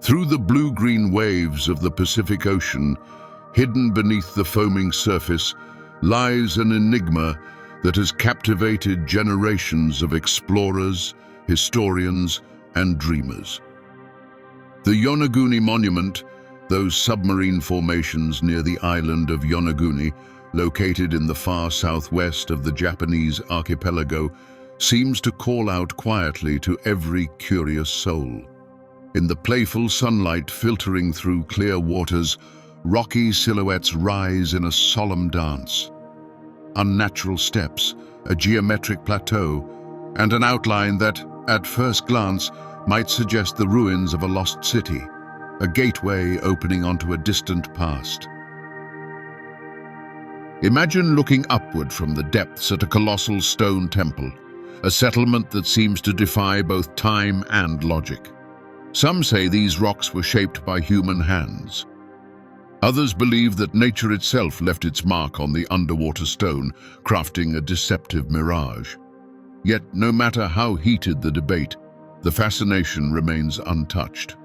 Through the blue-green waves of the Pacific Ocean, hidden beneath the foaming surface, lies an enigma that has captivated generations of explorers, historians, and dreamers. The Yonaguni Monument, those submarine formations near the island of Yonaguni, located in the far southwest of the Japanese archipelago, seems to call out quietly to every curious soul. In the playful sunlight filtering through clear waters, rocky silhouettes rise in a solemn dance. Unnatural steps, a geometric plateau, and an outline that, at first glance, might suggest the ruins of a lost city, a gateway opening onto a distant past. Imagine looking upward from the depths at a colossal stone temple, a settlement that seems to defy both time and logic. Some say these rocks were shaped by human hands. Others believe that nature itself left its mark on the underwater stone, crafting a deceptive mirage. Yet, no matter how heated the debate, the fascination remains untouched.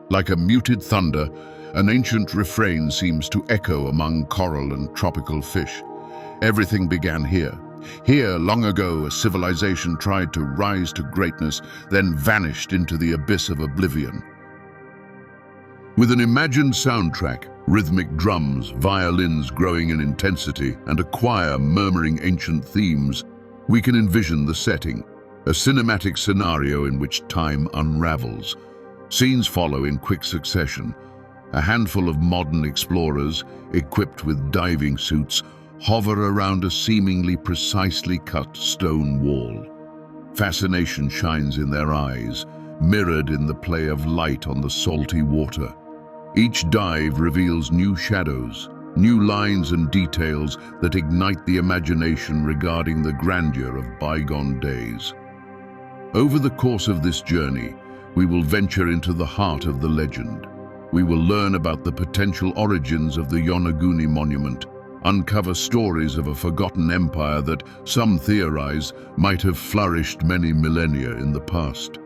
Like a muted thunder, an ancient refrain seems to echo among coral and tropical fish. Everything began here. Here, long ago, a civilization tried to rise to greatness, then vanished into the abyss of oblivion. With an imagined soundtrack, rhythmic drums, violins growing in intensity, and a choir murmuring ancient themes, we can envision the setting, a cinematic scenario in which time unravels. Scenes follow in quick succession. A handful of modern explorers, equipped with diving suits, hover around a seemingly precisely cut stone wall. Fascination shines in their eyes, mirrored in the play of light on the salty water. Each dive reveals new shadows, new lines and details that ignite the imagination regarding the grandeur of bygone days. Over the course of this journey, we will venture into the heart of the legend. We will learn about the potential origins of the Yonaguni Monument, uncover stories of a forgotten empire that some theorize might have flourished many millennia in the past.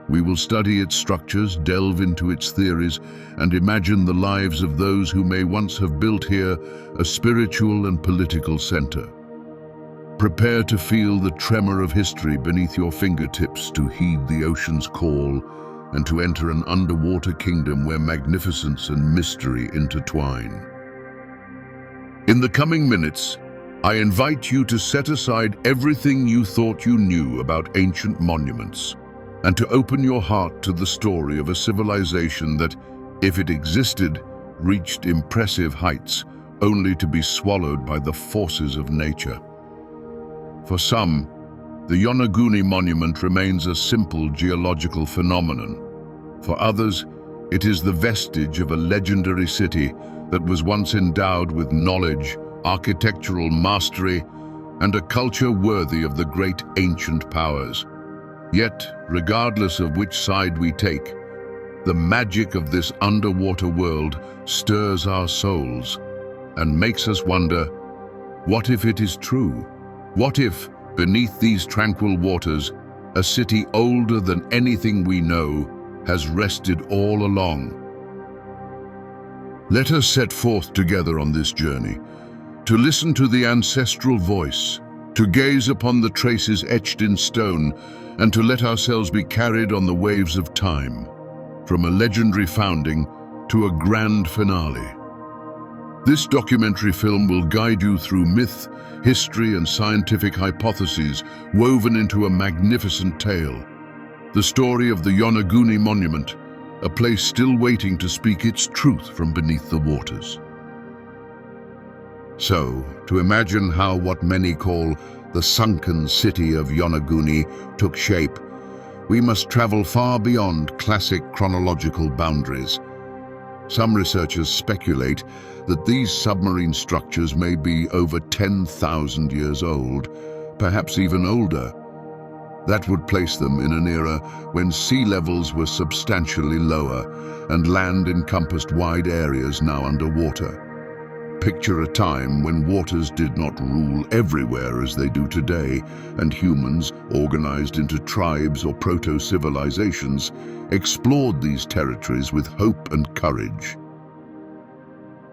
We will study its structures, delve into its theories, and imagine the lives of those who may once have built here a spiritual and political center. Prepare to feel the tremor of history beneath your fingertips, to heed the ocean's call, and to enter an underwater kingdom where magnificence and mystery intertwine. In the coming minutes, I invite you to set aside everything you thought you knew about ancient monuments, and to open your heart to the story of a civilization that, if it existed, reached impressive heights, only to be swallowed by the forces of nature. For some, the Yonaguni Monument remains a simple geological phenomenon. For others, it is the vestige of a legendary city that was once endowed with knowledge, architectural mastery, and a culture worthy of the great ancient powers. Yet, regardless of which side we take, the magic of this underwater world stirs our souls and makes us wonder, what if it is true? What if, beneath these tranquil waters, a city older than anything we know has rested all along? Let us set forth together on this journey, to listen to the ancestral voice, to gaze upon the traces etched in stone, and to let ourselves be carried on the waves of time, from a legendary founding to a grand finale. This documentary film will guide you through myth, history, and scientific hypotheses woven into a magnificent tale. The story of the Yonaguni Monument, a place still waiting to speak its truth from beneath the waters. So, to imagine how what many call the sunken city of Yonaguni took shape, we must travel far beyond classic chronological boundaries. Some researchers speculate that these submarine structures may be over 10,000 years old, perhaps even older. That would place them in an era when sea levels were substantially lower and land encompassed wide areas now underwater. picture a time when waters did not rule everywhere as they do today, and humans, organized into tribes or proto-civilizations, explored these territories with hope and courage.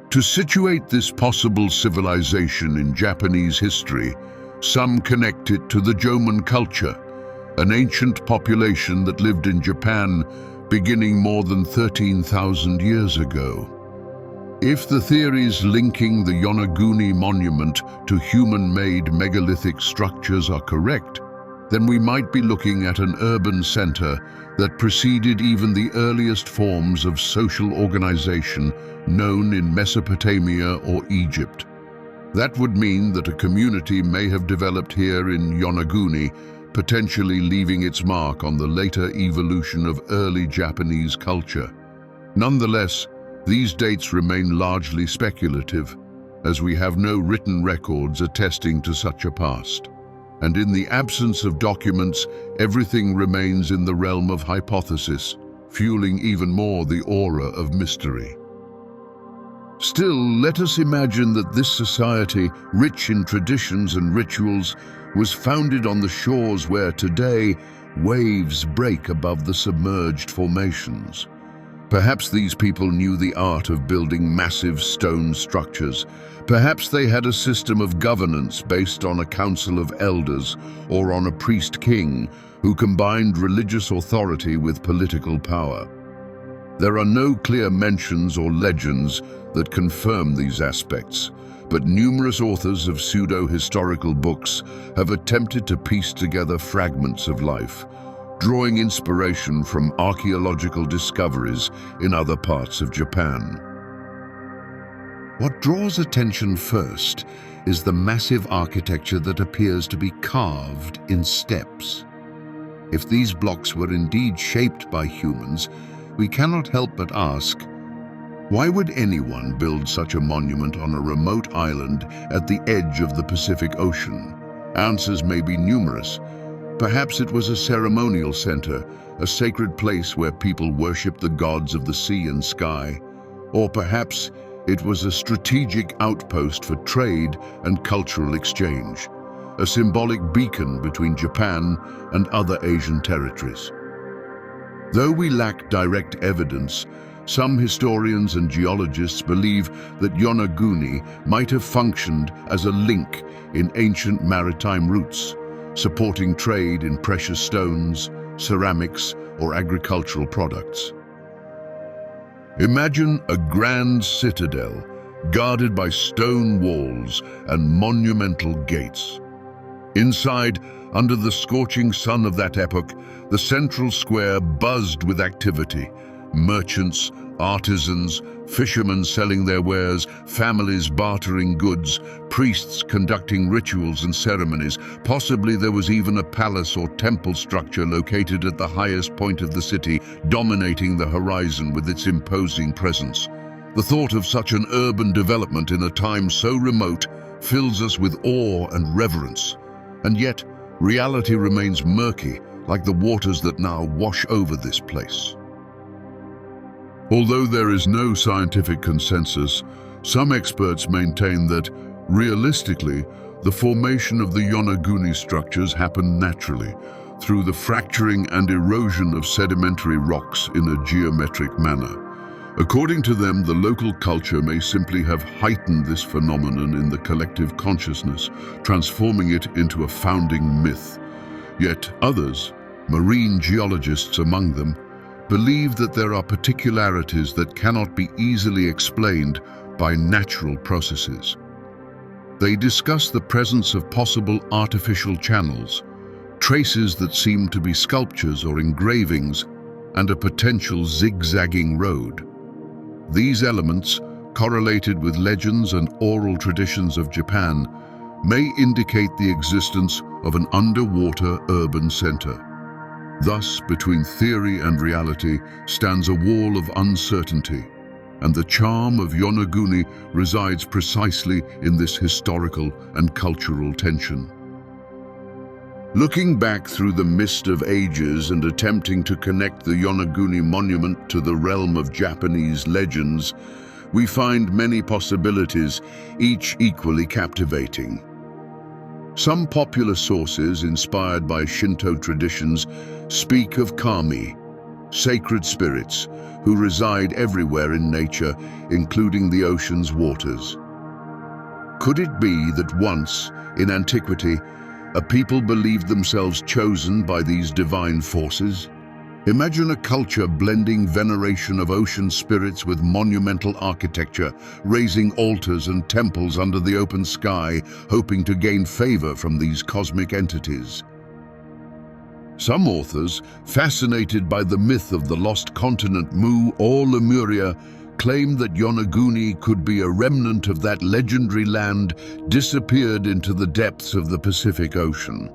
To situate this possible civilization in Japanese history, some connect it to the Jomon culture, an ancient population that lived in Japan beginning more than 13,000 years ago. If the theories linking the Yonaguni Monument to human-made megalithic structures are correct, then we might be looking at an urban center that preceded even the earliest forms of social organization known in Mesopotamia or Egypt. That would mean that a community may have developed here in Yonaguni, potentially leaving its mark on the later evolution of early Japanese culture. Nonetheless, these dates remain largely speculative, as we have no written records attesting to such a past. And in the absence of documents, everything remains in the realm of hypothesis, fueling even more the aura of mystery. Still, let us imagine that this society, rich in traditions and rituals, was founded on the shores where today waves break above the submerged formations. Perhaps these people knew the art of building massive stone structures. Perhaps they had a system of governance based on a council of elders or on a priest-king who combined religious authority with political power. There are no clear mentions or legends that confirm these aspects, but numerous authors of pseudo-historical books have attempted to piece together fragments of life, drawing inspiration from archaeological discoveries in other parts of Japan. What draws attention first is the massive architecture that appears to be carved in steps. If these blocks were indeed shaped by humans, we cannot help but ask, why would anyone build such a monument on a remote island at the edge of the Pacific Ocean? Answers may be numerous. Perhaps it was a ceremonial center, a sacred place where people worshipped the gods of the sea and sky. Or perhaps it was a strategic outpost for trade and cultural exchange, a symbolic beacon between Japan and other Asian territories. Though we lack direct evidence, some historians and geologists believe that Yonaguni might have functioned as a link in ancient maritime routes, supporting trade in precious stones, ceramics, or agricultural products. Imagine a grand citadel guarded by stone walls and monumental gates. Inside, under the scorching sun of that epoch, the central square buzzed with activity. Merchants, artisans, fishermen selling their wares, families bartering goods, priests conducting rituals and ceremonies. Possibly there was even a palace or temple structure located at the highest point of the city, dominating the horizon with its imposing presence. The thought of such an urban development in a time so remote fills us with awe and reverence. And yet, reality remains murky, like the waters that now wash over this place. Although there is no scientific consensus, some experts maintain that, realistically, the formation of the Yonaguni structures happened naturally, through the fracturing and erosion of sedimentary rocks in a geometric manner. According to them, the local culture may simply have heightened this phenomenon in the collective consciousness, transforming it into a founding myth. Yet others, marine geologists among them, believe that there are particularities that cannot be easily explained by natural processes. They discuss the presence of possible artificial channels, traces that seem to be sculptures or engravings, and a potential zigzagging road. These elements, correlated with legends and oral traditions of Japan, may indicate the existence of an underwater urban center. Thus, between theory and reality stands a wall of uncertainty, and the charm of Yonaguni resides precisely in this historical and cultural tension. Looking back through the mist of ages and attempting to connect the Yonaguni Monument to the realm of Japanese legends, we find many possibilities, each equally captivating. Some popular sources, inspired by Shinto traditions, speak of kami, sacred spirits, who reside everywhere in nature, including the ocean's waters. Could it be that once, in antiquity, a people believed themselves chosen by these divine forces? Imagine a culture blending veneration of ocean spirits with monumental architecture, raising altars and temples under the open sky, hoping to gain favor from these cosmic entities. Some authors, fascinated by the myth of the lost continent Mu or Lemuria, claim that Yonaguni could be a remnant of that legendary land disappeared into the depths of the Pacific Ocean.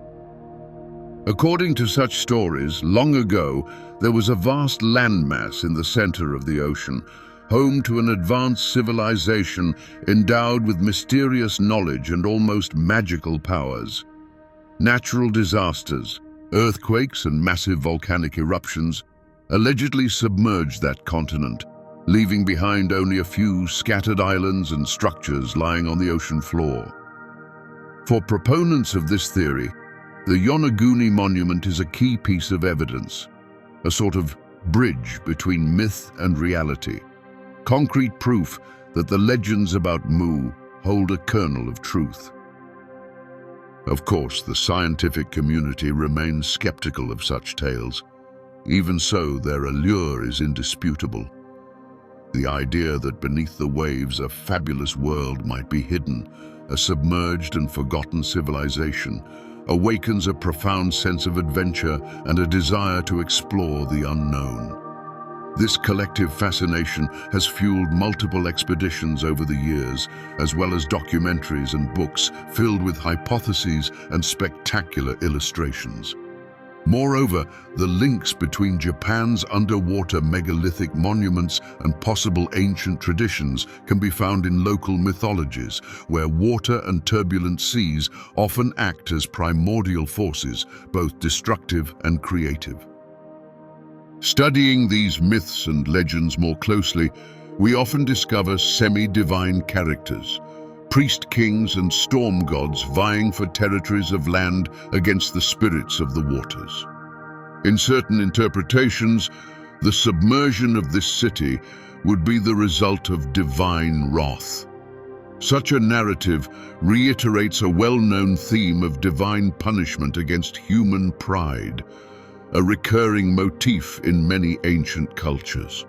According to such stories, long ago, there was a vast landmass in the center of the ocean, home to an advanced civilization endowed with mysterious knowledge and almost magical powers. Natural disasters, earthquakes and massive volcanic eruptions allegedly submerged that continent, leaving behind only a few scattered islands and structures lying on the ocean floor. For proponents of this theory, the Yonaguni Monument is a key piece of evidence, a sort of bridge between myth and reality, concrete proof that the legends about Mu hold a kernel of truth. Of course, the scientific community remains skeptical of such tales. Even so, their allure is indisputable. The idea that beneath the waves a fabulous world might be hidden, a submerged and forgotten civilization, awakens a profound sense of adventure and a desire to explore the unknown. This collective fascination has fueled multiple expeditions over the years, as well as documentaries and books filled with hypotheses and spectacular illustrations. Moreover, the links between Japan's underwater megalithic monuments and possible ancient traditions can be found in local mythologies, where water and turbulent seas often act as primordial forces, both destructive and creative. Studying these myths and legends more closely, we often discover semi-divine characters, priest kings and storm gods vying for territories of land against the spirits of the waters. In certain interpretations, the submersion of this city would be the result of divine wrath. Such a narrative reiterates a well-known theme of divine punishment against human pride, a recurring motif in many ancient cultures.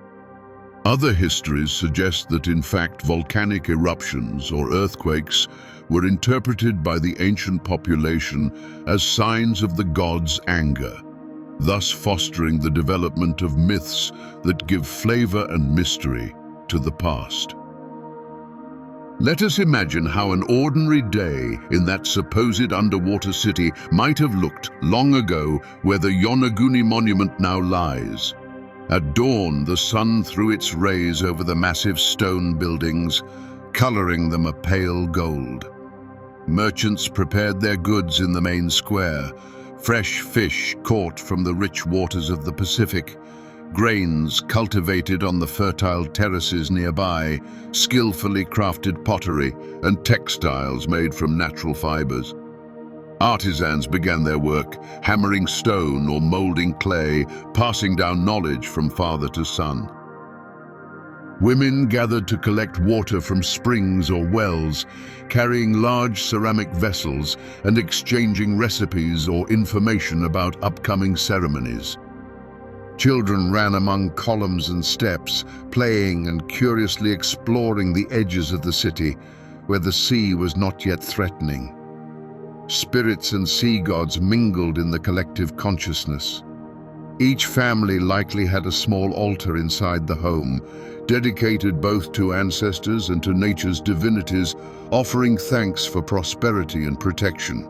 Other histories suggest that in fact volcanic eruptions or earthquakes were interpreted by the ancient population as signs of the gods' anger, thus fostering the development of myths that give flavor and mystery to the past. Let us imagine how an ordinary day in that supposed underwater city might have looked long ago where the Yonaguni Monument now lies. At dawn, the sun threw its rays over the massive stone buildings, coloring them a pale gold. Merchants prepared their goods in the main square, fresh fish caught from the rich waters of the Pacific, grains cultivated on the fertile terraces nearby, skillfully crafted pottery, and textiles made from natural fibers. Artisans began their work, hammering stone or molding clay, passing down knowledge from father to son. Women gathered to collect water from springs or wells, carrying large ceramic vessels and exchanging recipes or information about upcoming ceremonies. Children ran among columns and steps, playing and curiously exploring the edges of the city, where the sea was not yet threatening. Spirits and sea gods mingled in the collective consciousness. Each family likely had a small altar inside the home, dedicated both to ancestors and to nature's divinities, offering thanks for prosperity and protection.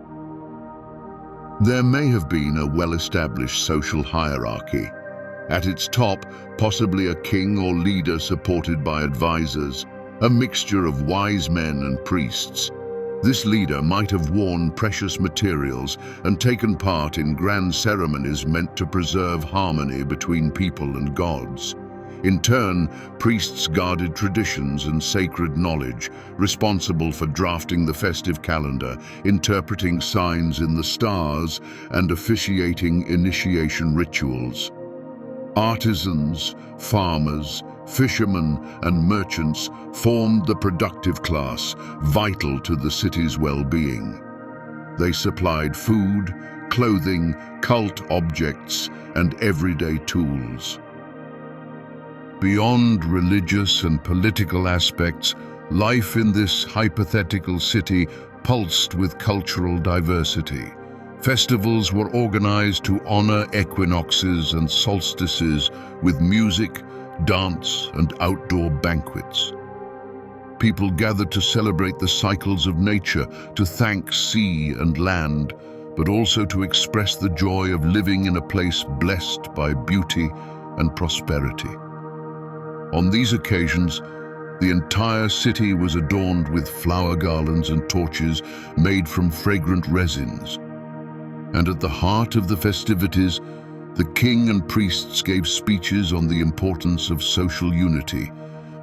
There may have been a well-established social hierarchy. At its top, possibly a king or leader supported by advisors, a mixture of wise men and priests. This leader might have worn precious materials and taken part in grand ceremonies meant to preserve harmony between people and gods. In turn, priests guarded traditions and sacred knowledge, responsible for drafting the festive calendar, interpreting signs in the stars, and officiating initiation rituals. Artisans, farmers, fishermen, and merchants formed the productive class, vital to the city's well-being. They supplied food, clothing, cult objects, and everyday tools. Beyond religious and political aspects, life in this hypothetical city pulsed with cultural diversity. Festivals were organized to honor equinoxes and solstices with music, dance, and outdoor banquets. People gathered to celebrate the cycles of nature, to thank sea and land, but also to express the joy of living in a place blessed by beauty and prosperity. On these occasions, the entire city was adorned with flower garlands and torches made from fragrant resins. And at the heart of the festivities, the king and priests gave speeches on the importance of social unity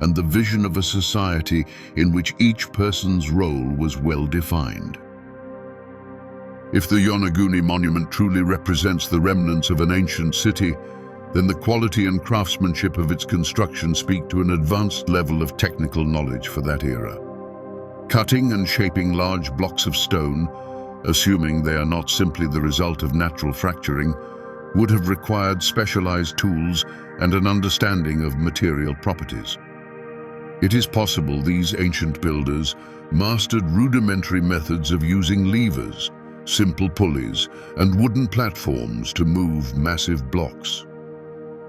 and the vision of a society in which each person's role was well defined. If the Yonaguni Monument truly represents the remnants of an ancient city, then the quality and craftsmanship of its construction speak to an advanced level of technical knowledge for that era. Cutting and shaping large blocks of stone, assuming they are not simply the result of natural fracturing, would have required specialized tools and an understanding of material properties. It is possible these ancient builders mastered rudimentary methods of using levers, simple pulleys, and wooden platforms to move massive blocks.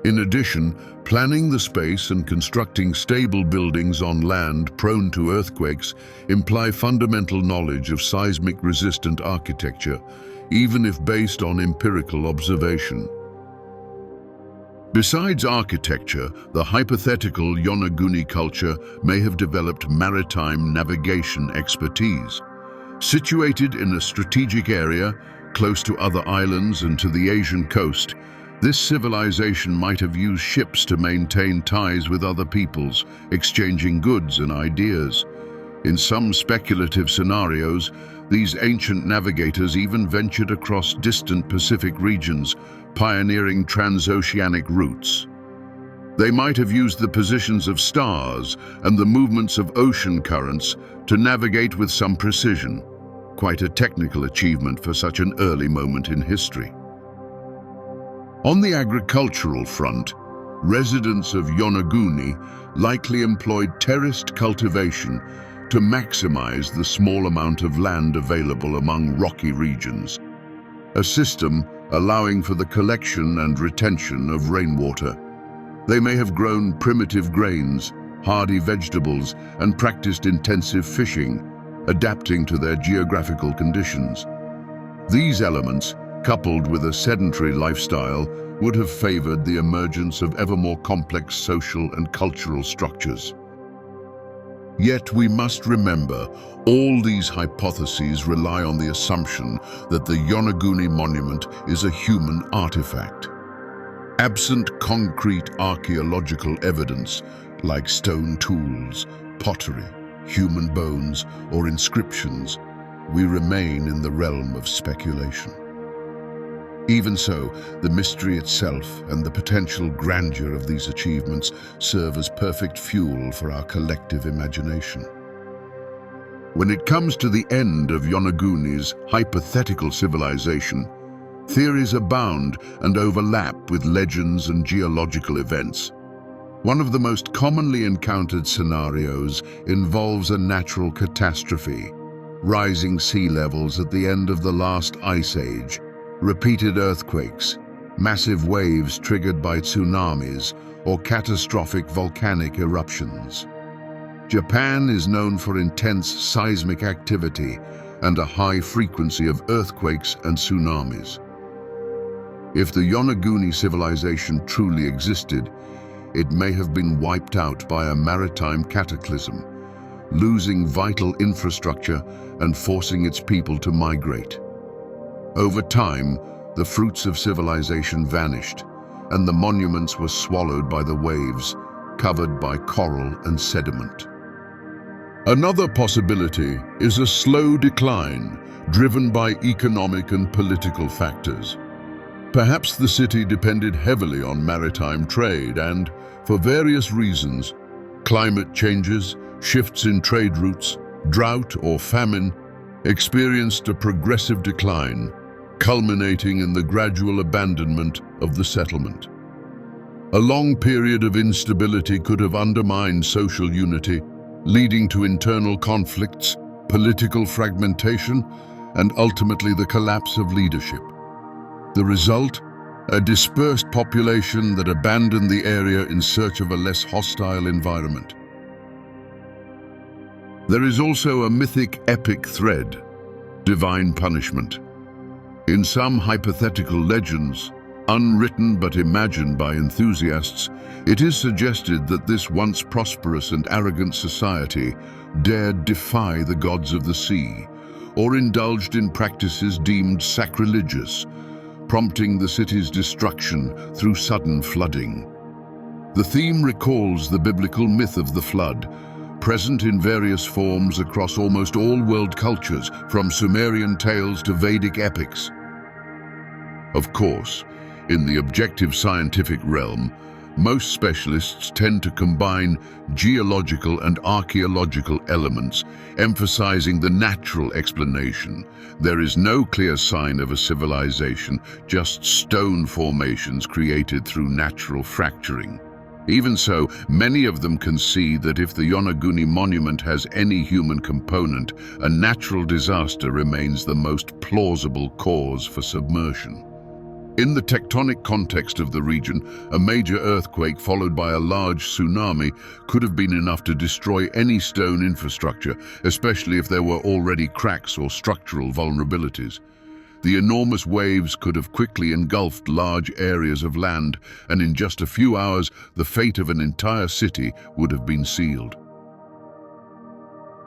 In addition, planning the space and constructing stable buildings on land prone to earthquakes imply fundamental knowledge of seismic-resistant architecture, even if based on empirical observation. Besides architecture, the hypothetical Yonaguni culture may have developed maritime navigation expertise. Situated in a strategic area, close to other islands and to the Asian coast, this civilization might have used ships to maintain ties with other peoples, exchanging goods and ideas. In some speculative scenarios, these ancient navigators even ventured across distant Pacific regions, pioneering transoceanic routes. They might have used the positions of stars and the movements of ocean currents to navigate with some precision, quite a technical achievement for such an early moment in history. On the agricultural front, residents of Yonaguni likely employed terraced cultivation to maximize the small amount of land available among rocky regions, a system allowing for the collection and retention of rainwater. They may have grown primitive grains, hardy vegetables, and practiced intensive fishing, adapting to their geographical conditions. These elements, coupled with a sedentary lifestyle, would have favored the emergence of ever more complex social and cultural structures. Yet we must remember, all these hypotheses rely on the assumption that the Yonaguni Monument is a human artifact. Absent concrete archaeological evidence, like stone tools, pottery, human bones, or inscriptions, we remain in the realm of speculation. Even so, the mystery itself and the potential grandeur of these achievements serve as perfect fuel for our collective imagination. When it comes to the end of Yonaguni's hypothetical civilization, theories abound and overlap with legends and geological events. One of the most commonly encountered scenarios involves a natural catastrophe, rising sea levels at the end of the last ice age, repeated earthquakes, massive waves triggered by tsunamis, or catastrophic volcanic eruptions. Japan is known for intense seismic activity and a high frequency of earthquakes and tsunamis. If the Yonaguni civilization truly existed, it may have been wiped out by a maritime cataclysm, losing vital infrastructure and forcing its people to migrate. Over time, the fruits of civilization vanished, and the monuments were swallowed by the waves, covered by coral and sediment. Another possibility is a slow decline, driven by economic and political factors. Perhaps the city depended heavily on maritime trade and, for various reasons, climate changes, shifts in trade routes, drought or famine, experienced a progressive decline, culminating in the gradual abandonment of the settlement. A long period of instability could have undermined social unity, leading to internal conflicts, political fragmentation, and ultimately the collapse of leadership. The result? A dispersed population that abandoned the area in search of a less hostile environment. There is also a mythic epic thread, divine punishment. In some hypothetical legends, unwritten but imagined by enthusiasts, it is suggested that this once prosperous and arrogant society dared defy the gods of the sea, or indulged in practices deemed sacrilegious, prompting the city's destruction through sudden flooding. The theme recalls the biblical myth of the flood, present in various forms across almost all world cultures, from Sumerian tales to Vedic epics. Of course, in the objective scientific realm, most specialists tend to combine geological and archaeological elements, emphasizing the natural explanation. There is no clear sign of a civilization, just stone formations created through natural fracturing. Even so, many of them concede that if the Yonaguni Monument has any human component, a natural disaster remains the most plausible cause for submersion. In the tectonic context of the region, a major earthquake followed by a large tsunami could have been enough to destroy any stone infrastructure, especially if there were already cracks or structural vulnerabilities. The enormous waves could have quickly engulfed large areas of land, and in just a few hours, the fate of an entire city would have been sealed.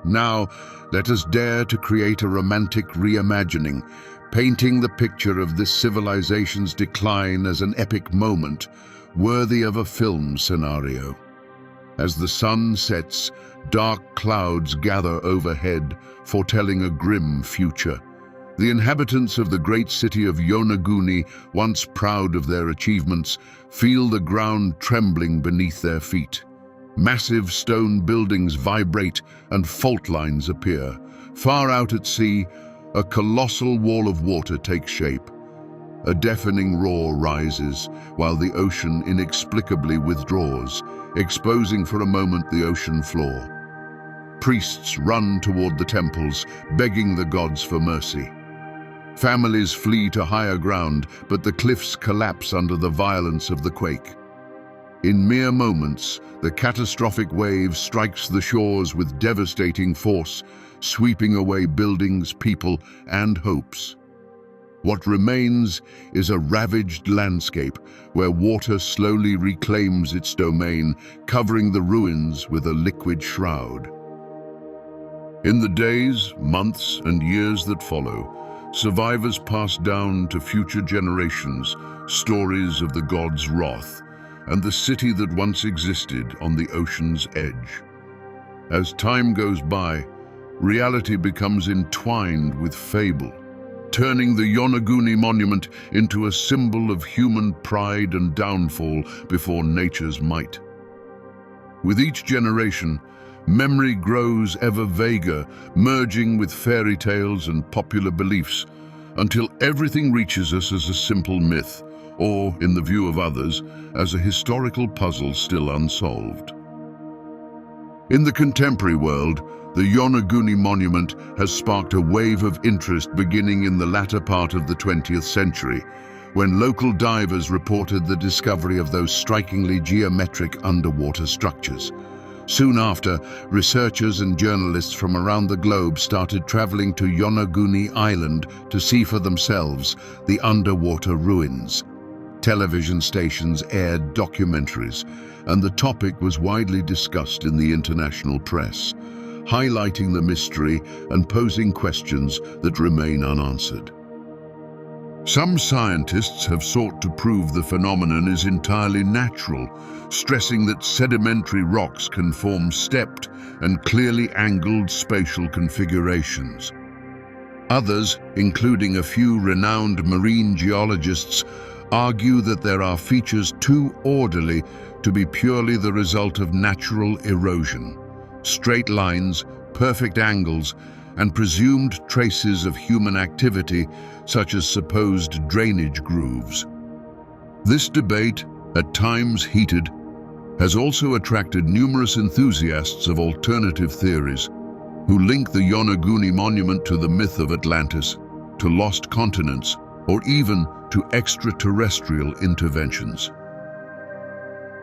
Now, let us dare to create a romantic reimagining, painting the picture of this civilization's decline as an epic moment, worthy of a film scenario. As the sun sets, dark clouds gather overhead, foretelling a grim future. The inhabitants of the great city of Yonaguni, once proud of their achievements, feel the ground trembling beneath their feet. Massive stone buildings vibrate and fault lines appear. Far out at sea, a colossal wall of water takes shape. A deafening roar rises, while the ocean inexplicably withdraws, exposing for a moment the ocean floor. Priests run toward the temples, begging the gods for mercy. Families flee to higher ground, but the cliffs collapse under the violence of the quake. In mere moments, the catastrophic wave strikes the shores with devastating force, sweeping away buildings, people, and hopes. What remains is a ravaged landscape where water slowly reclaims its domain, covering the ruins with a liquid shroud. In the days, months, and years that follow, survivors pass down to future generations stories of the gods' wrath and the city that once existed on the ocean's edge. As time goes by, reality becomes entwined with fable, turning the Yonaguni Monument into a symbol of human pride and downfall before nature's might. With each generation, memory grows ever vaguer, merging with fairy tales and popular beliefs, until everything reaches us as a simple myth, or, in the view of others, as a historical puzzle still unsolved. In the contemporary world, the Yonaguni Monument has sparked a wave of interest beginning in the latter part of the 20th century, when local divers reported the discovery of those strikingly geometric underwater structures. Soon after, researchers and journalists from around the globe started traveling to Yonaguni Island to see for themselves the underwater ruins. Television stations aired documentaries, and the topic was widely discussed in the international press, highlighting the mystery and posing questions that remain unanswered. Some scientists have sought to prove the phenomenon is entirely natural, stressing that sedimentary rocks can form stepped and clearly angled spatial configurations. Others, including a few renowned marine geologists, argue that there are features too orderly to be purely the result of natural erosion. Straight lines, perfect angles, and presumed traces of human activity, such as supposed drainage grooves. This debate, at times heated, has also attracted numerous enthusiasts of alternative theories who link the Yonaguni Monument to the myth of Atlantis, to lost continents, or even to extraterrestrial interventions.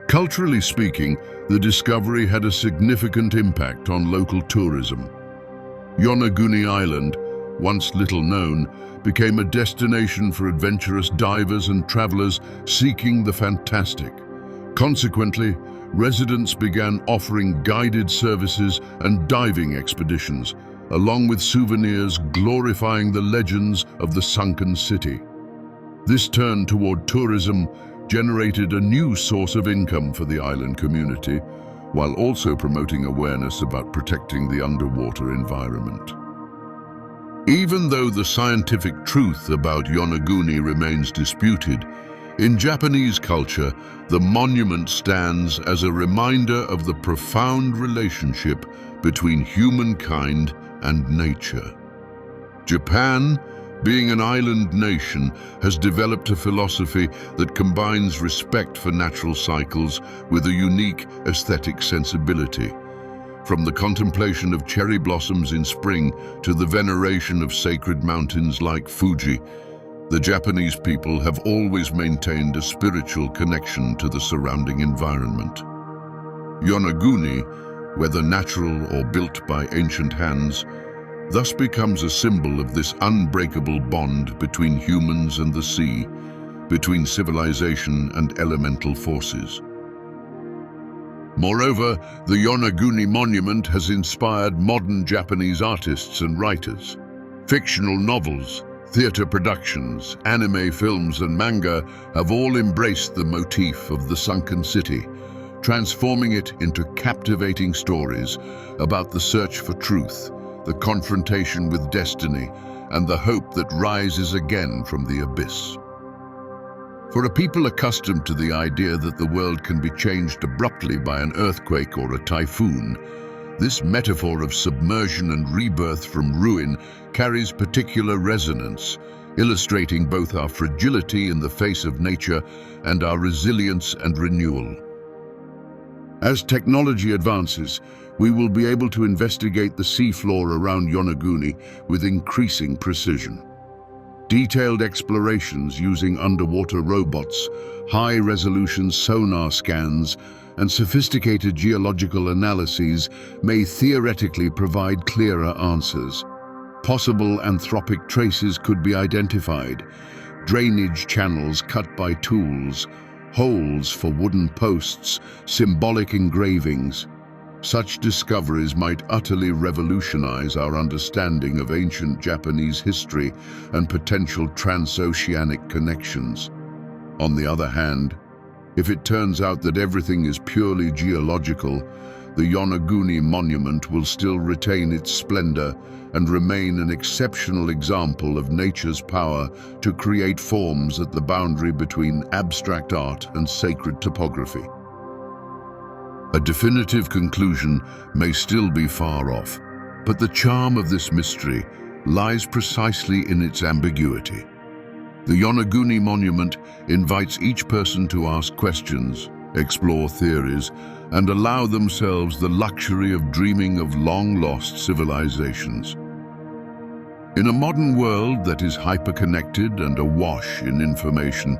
Culturally speaking, the discovery had a significant impact on local tourism. Yonaguni Island, once little known, became a destination for adventurous divers and travelers seeking the fantastic. Consequently, residents began offering guided services and diving expeditions, along with souvenirs glorifying the legends of the sunken city. This turn toward tourism generated a new source of income for the island community, while also promoting awareness about protecting the underwater environment. Even though the scientific truth about Yonaguni remains disputed, in Japanese culture, the monument stands as a reminder of the profound relationship between humankind and nature. Japan, being an island nation, has developed a philosophy that combines respect for natural cycles with a unique aesthetic sensibility. From the contemplation of cherry blossoms in spring to the veneration of sacred mountains like Fuji, the Japanese people have always maintained a spiritual connection to the surrounding environment. Yonaguni, whether natural or built by ancient hands, thus becomes a symbol of this unbreakable bond between humans and the sea, between civilization and elemental forces. Moreover, the Yonaguni Monument has inspired modern Japanese artists and writers. Fictional novels, theater productions, anime films, and manga have all embraced the motif of the sunken city, transforming it into captivating stories about the search for truth, the confrontation with destiny, and the hope that rises again from the abyss. For a people accustomed to the idea that the world can be changed abruptly by an earthquake or a typhoon, this metaphor of submersion and rebirth from ruin carries particular resonance, illustrating both our fragility in the face of nature and our resilience and renewal. As technology advances, we will be able to investigate the seafloor around Yonaguni with increasing precision. Detailed explorations using underwater robots, high-resolution sonar scans, and sophisticated geological analyses may theoretically provide clearer answers. Possible anthropic traces could be identified, drainage channels cut by tools, holes for wooden posts, symbolic engravings. Such discoveries might utterly revolutionize our understanding of ancient Japanese history and potential transoceanic connections. On the other hand, if it turns out that everything is purely geological, the Yonaguni Monument will still retain its splendor and remain an exceptional example of nature's power to create forms at the boundary between abstract art and sacred topography. A definitive conclusion may still be far off, but the charm of this mystery lies precisely in its ambiguity. The Yonaguni Monument invites each person to ask questions, explore theories, and allow themselves the luxury of dreaming of long-lost civilizations. In a modern world that is hyper-connected and awash in information,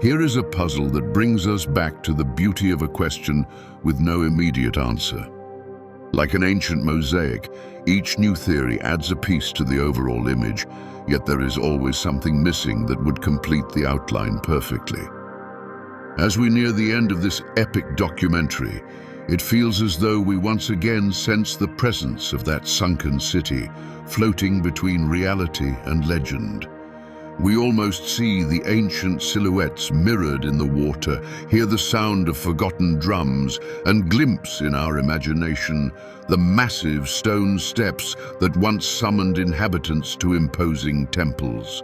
here is a puzzle that brings us back to the beauty of a question with no immediate answer. Like an ancient mosaic, each new theory adds a piece to the overall image, yet there is always something missing that would complete the outline perfectly. As we near the end of this epic documentary, it feels as though we once again sense the presence of that sunken city, floating between reality and legend. We almost see the ancient silhouettes mirrored in the water, hear the sound of forgotten drums, and glimpse in our imagination the massive stone steps that once summoned inhabitants to imposing temples.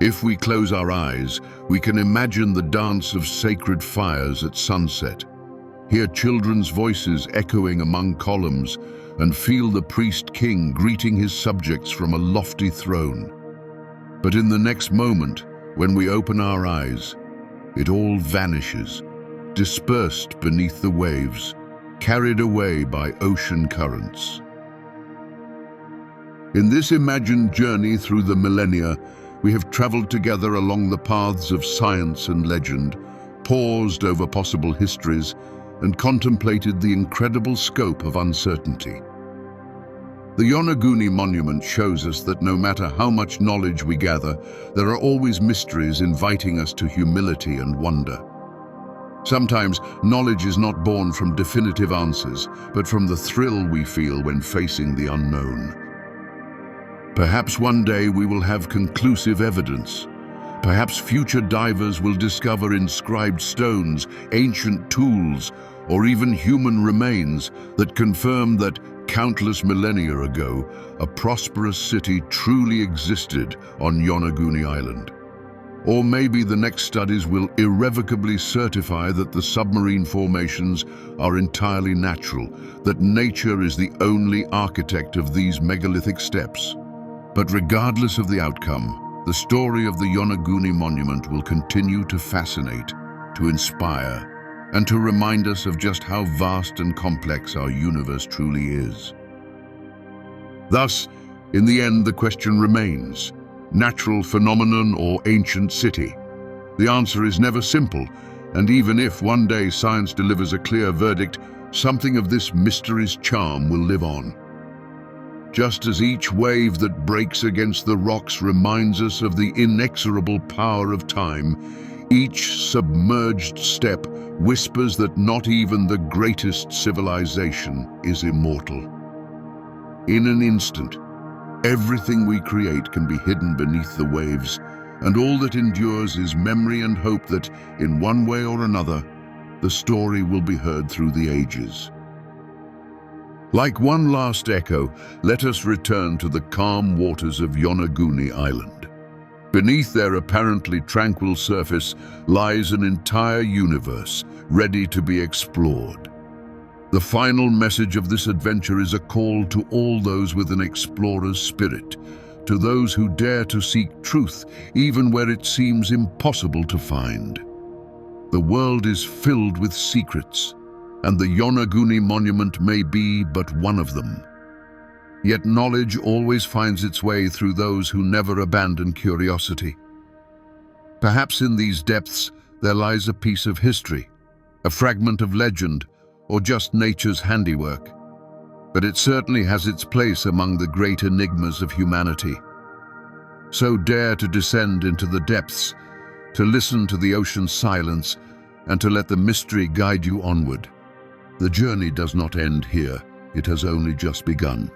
If we close our eyes, we can imagine the dance of sacred fires at sunset, hear children's voices echoing among columns, and feel the priest-king greeting his subjects from a lofty throne. But in the next moment, when we open our eyes, it all vanishes, dispersed beneath the waves, carried away by ocean currents. In this imagined journey through the millennia, we have traveled together along the paths of science and legend, paused over possible histories, and contemplated the incredible scope of uncertainty. The Yonaguni Monument shows us that no matter how much knowledge we gather, there are always mysteries inviting us to humility and wonder. Sometimes knowledge is not born from definitive answers, but from the thrill we feel when facing the unknown. Perhaps one day we will have conclusive evidence. Perhaps future divers will discover inscribed stones, ancient tools, or even human remains that confirm that countless millennia ago, a prosperous city truly existed on Yonaguni Island. Or maybe the next studies will irrevocably certify that the submarine formations are entirely natural, that nature is the only architect of these megalithic steps. But regardless of the outcome, the story of the Yonaguni Monument will continue to fascinate, to inspire, and to remind us of just how vast and complex our universe truly is. Thus, in the end, the question remains: natural phenomenon or ancient city? The answer is never simple, and even if one day science delivers a clear verdict, something of this mystery's charm will live on. Just as each wave that breaks against the rocks reminds us of the inexorable power of time, each submerged step whispers that not even the greatest civilization is immortal. In an instant, everything we create can be hidden beneath the waves, and all that endures is memory and hope that, in one way or another, the story will be heard through the ages. Like one last echo, let us return to the calm waters of Yonaguni Island. Beneath their apparently tranquil surface lies an entire universe, ready to be explored. The final message of this adventure is a call to all those with an explorer's spirit, to those who dare to seek truth, even where it seems impossible to find. The world is filled with secrets, and the Yonaguni Monument may be but one of them. Yet knowledge always finds its way through those who never abandon curiosity. Perhaps in these depths there lies a piece of history, a fragment of legend, or just nature's handiwork. But it certainly has its place among the great enigmas of humanity. So dare to descend into the depths, to listen to the ocean's silence, and to let the mystery guide you onward. The journey does not end here, it has only just begun.